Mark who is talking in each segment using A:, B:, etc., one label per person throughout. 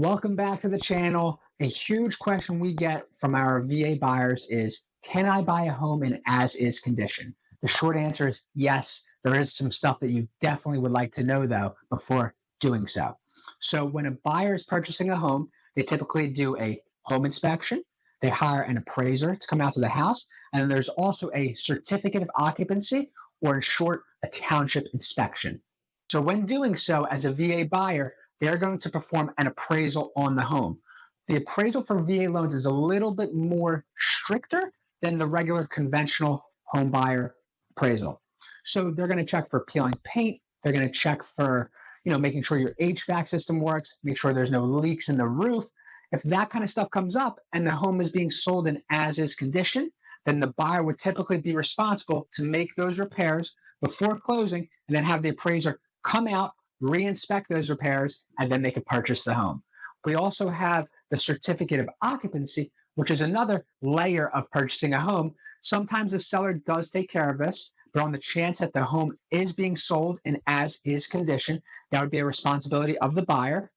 A: Welcome back to the channel. A huge question we get from our VA buyers is, can I buy a home in as-is condition? The short answer is yes. There is some stuff that you definitely would like to know, though, before doing so. So when a buyer is purchasing a home, they typically do a home inspection. They hire an appraiser to come out to the house. And then there's also a certificate of occupancy, or in short, a township inspection. So when doing so, as a VA buyer, they're going to perform an appraisal on the home. The appraisal for VA loans is a little bit more stricter than the regular conventional home buyer appraisal. So they're going to check for peeling paint. They're going to check for, making sure your HVAC system works, make sure there's no leaks in the roof. If that kind of stuff comes up and the home is being sold in as-is condition, then the buyer would typically be responsible to make those repairs before closing and then have the appraiser come out, re-inspect those repairs, and then they could purchase the home. We also have the certificate of occupancy, which is another layer of purchasing a home. Sometimes the seller does take care of this, but on the chance that the home is being sold in as-is condition, that would be a responsibility of the buyer.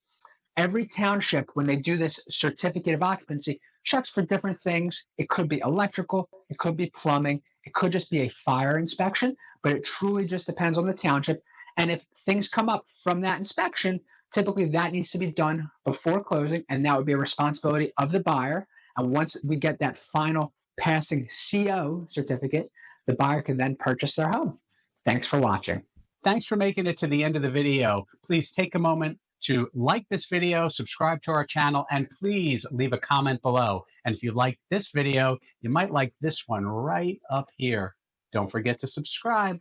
A: Every township, when they do this certificate of occupancy, checks for different things. It could be electrical, it could be plumbing, it could just be a fire inspection, but it truly just depends on the township. And if things come up from that inspection, typically that needs to be done before closing, and that would be a responsibility of the buyer. And once we get that final passing CO certificate, the buyer can then purchase their home. Thanks for watching.
B: Thanks for making it to the end of the video. Please take a moment to like this video, subscribe to our channel, and please leave a comment below. And if you like this video, you might like this one right up here. Don't forget to subscribe.